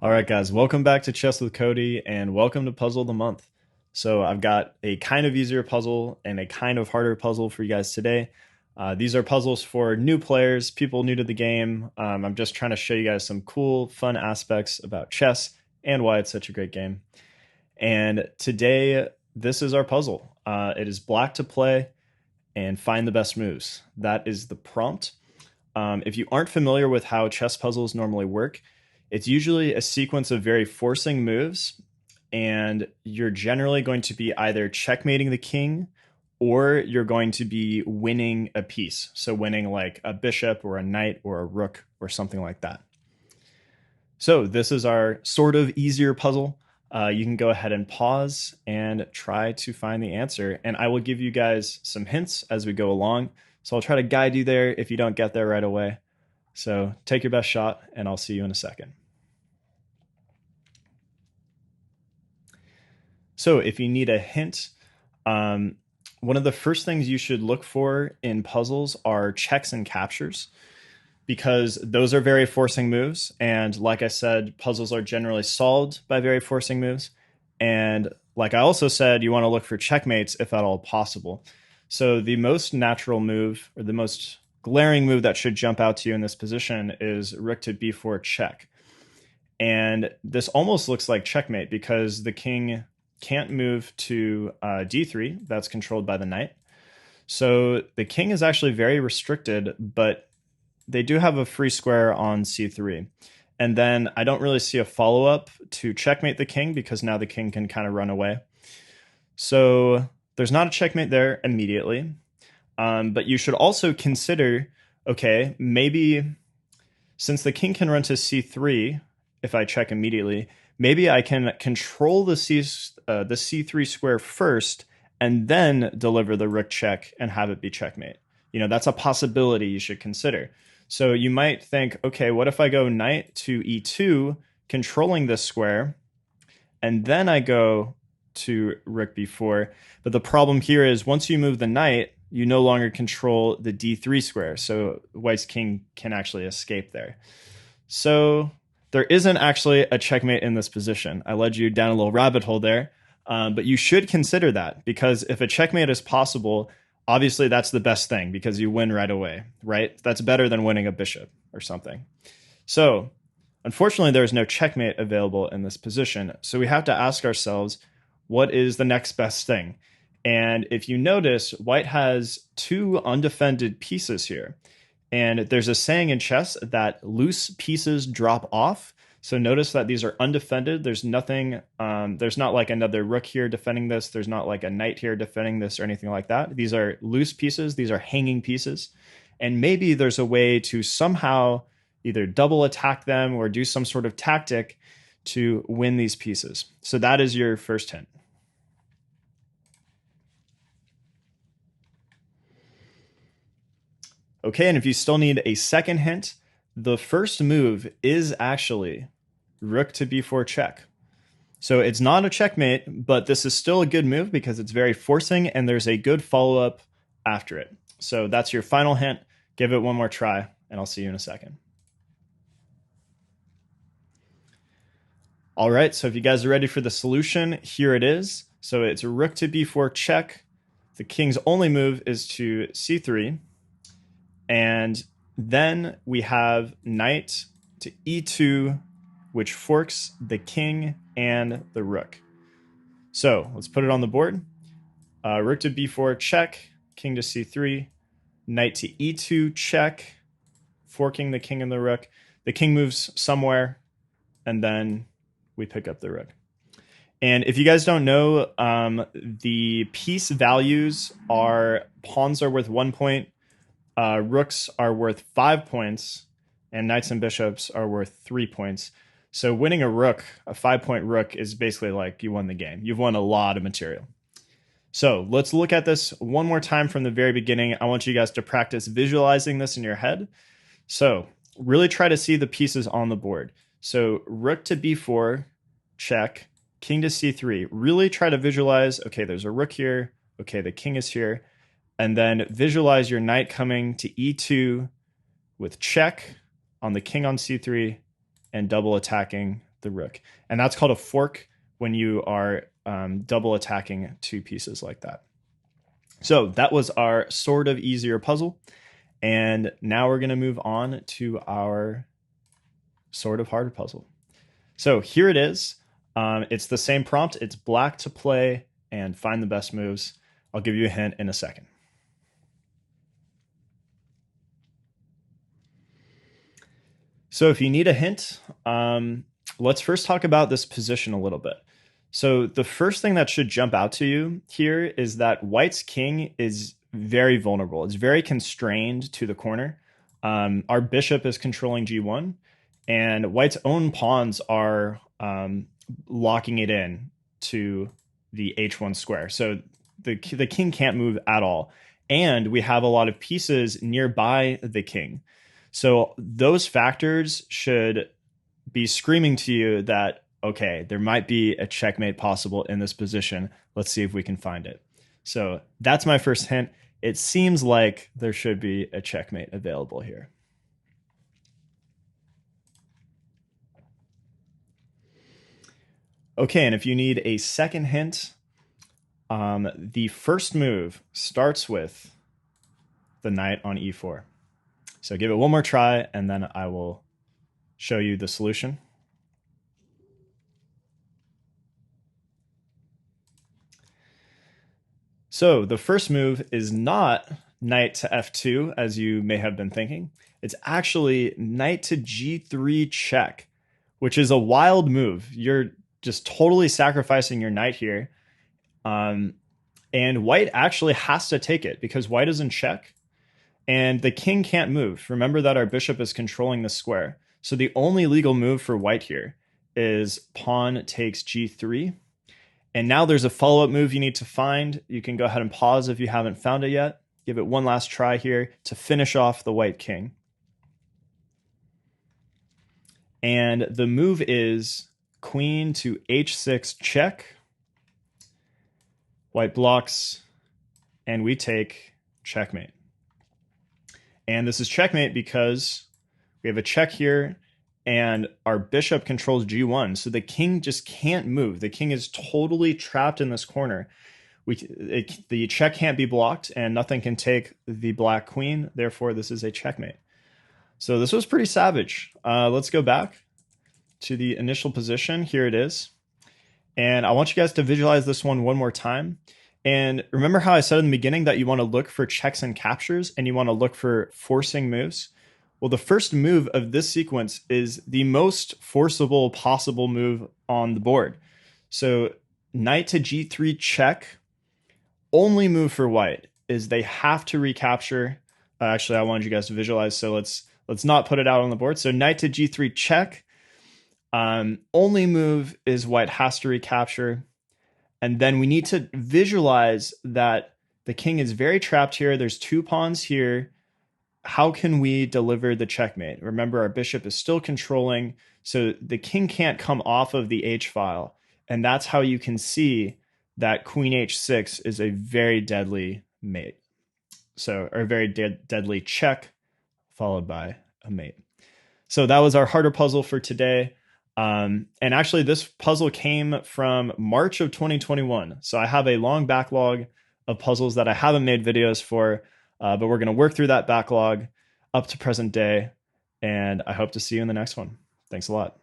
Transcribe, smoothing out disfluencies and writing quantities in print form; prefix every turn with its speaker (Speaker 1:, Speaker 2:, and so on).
Speaker 1: All right, guys, welcome back to Chess with Cody and welcome to Puzzle of the Month. So, I've got a kind of easier puzzle and a kind of harder puzzle for you guys today. These are puzzles for new players, people new to the game. I'm just trying to show you guys some cool, fun aspects about chess and why it's such a great game. And today, this is our puzzle. It is black to play and find the best moves. That is the prompt. If you aren't familiar with how chess puzzles normally work, it's usually a sequence of very forcing moves, and you're generally going to be either checkmating the king or you're going to be winning a piece. So, winning like a bishop or a knight or a rook or something like that. So, this is our sort of easier puzzle. You can go ahead and pause and try to find the answer. And I will give you guys some hints as we go along. So, I'll try to guide you there if you don't get there right away. So take your best shot, and I'll see you in a second. So if you need a hint, one of the first things you should look for in puzzles are checks and captures, because those are very forcing moves. And like I said, puzzles are generally solved by very forcing moves. And like I also said, you want to look for checkmates if at all possible. So the most natural move, or the most glaring move that should jump out to you in this position, is rook to b4 check. And this almost looks like checkmate because the king can't move to d3. That's controlled by the knight. So the king is actually very restricted, but they do have a free square on c3. And then I don't really see a follow-up to checkmate the king because now the king can kind of run away. So there's not a checkmate there immediately. But you should also consider, okay, maybe since the king can run to c3, if I check immediately, maybe I can control the c3 square first and then deliver the rook check and have it be checkmate. You know, that's a possibility you should consider. So you might think, okay, what if I go knight to e2, controlling this square, and then I go to rook b4. But the problem here is once you move the knight, you no longer control the d3 square, so white's king can actually escape there. So there isn't actually a checkmate in this position. I led you down a little rabbit hole there, but you should consider that, because if a checkmate is possible, obviously that's the best thing because you win right away, right? That's better than winning a bishop or something. So unfortunately, there's no checkmate available in this position, so we have to ask ourselves, what is the next best thing? And if you notice, white has two undefended pieces here. And there's a saying in chess that loose pieces drop off. So notice that these are undefended. There's nothing, there's not like another rook here defending this. There's not like a knight here defending this or anything like that. These are loose pieces. These are hanging pieces. And maybe there's a way to somehow either double attack them or do some sort of tactic to win these pieces. So that is your first hint. Okay, and if you still need a second hint, the first move is actually rook to b4 check. So it's not a checkmate, but this is still a good move because it's very forcing and there's a good follow-up after it. So that's your final hint. Give it one more try, and I'll see you in a second. All right, so if you guys are ready for the solution, here it is. So it's rook to b4 check. The king's only move is to c3. And then we have knight to e2, which forks the king and the rook. So let's put it on the board. Rook to b4 check, king to c3, knight to e2 check, forking the king and the rook. The king moves somewhere, and then we pick up the rook. And if you guys don't know, the piece values are pawns are worth 1 point, rooks are worth 5 points, and knights and bishops are worth 3 points. So winning a rook, a 5-point rook, is basically like you won the game. You've won a lot of material. So let's look at this one more time from the very beginning. I want you guys to practice visualizing this in your head. So really try to see the pieces on the board. So rook to b4, check, king to c3. Really try to visualize, okay, there's a rook here. Okay, the king is here. And then visualize your knight coming to e2 with check on the king on c3 and double attacking the rook. And that's called a fork when you are double attacking two pieces like that. So that was our sort of easier puzzle. And now we're going to move on to our sort of harder puzzle. So here it is. It's the same prompt. It's black to play and find the best moves. I'll give you a hint in a second. So if you need a hint, let's first talk about this position a little bit. So the first thing that should jump out to you here is that white's king is very vulnerable. It's very constrained to the corner. Our bishop is controlling g1, and white's own pawns are locking it in to the h1 square. So the king can't move at all. And we have a lot of pieces nearby the king. So those factors should be screaming to you that, okay, there might be a checkmate possible in this position. Let's see if we can find it. So that's my first hint. It seems like there should be a checkmate available here. Okay, and if you need a second hint, the first move starts with the knight on e4. So give it one more try, and then I will show you the solution. So the first move is not knight to f2, as you may have been thinking. It's actually knight to g3 check, which is a wild move. You're just totally sacrificing your knight here. And white actually has to take it because white is in check. And the king can't move. Remember that our bishop is controlling the square. So the only legal move for white here is pawn takes g3. And now there's a follow-up move you need to find. You can go ahead and pause if you haven't found it yet. Give it one last try here to finish off the white king. And the move is queen to h6 check. White blocks, and we take checkmate. And this is checkmate because we have a check here and our bishop controls g1. So the king just can't move. The king is totally trapped in this corner. The check can't be blocked and nothing can take the black queen. Therefore, this is a checkmate. So this was pretty savage. Let's go back to the initial position. Here it is. And I want you guys to visualize this one more time. And remember how I said in the beginning that you want to look for checks and captures and you want to look for forcing moves? Well, the first move of this sequence is the most forcible possible move on the board. So knight to g3 check, only move for white is they have to recapture. Actually, I wanted you guys to visualize, so let's not put it out on the board. So knight to g3 check, only move is white has to recapture. And then we need to visualize that the king is very trapped here. There's two pawns here. How can we deliver the checkmate? Remember, our bishop is still controlling, so the king can't come off of the h file. And that's how you can see that queen h6 is a very deadly mate. So, or a very deadly check followed by a mate. So that was our harder puzzle for today. And actually, this puzzle came from March of 2021. So I have a long backlog of puzzles that I haven't made videos for, but we're going to work through that backlog up to present day. And I hope to see you in the next one. Thanks a lot.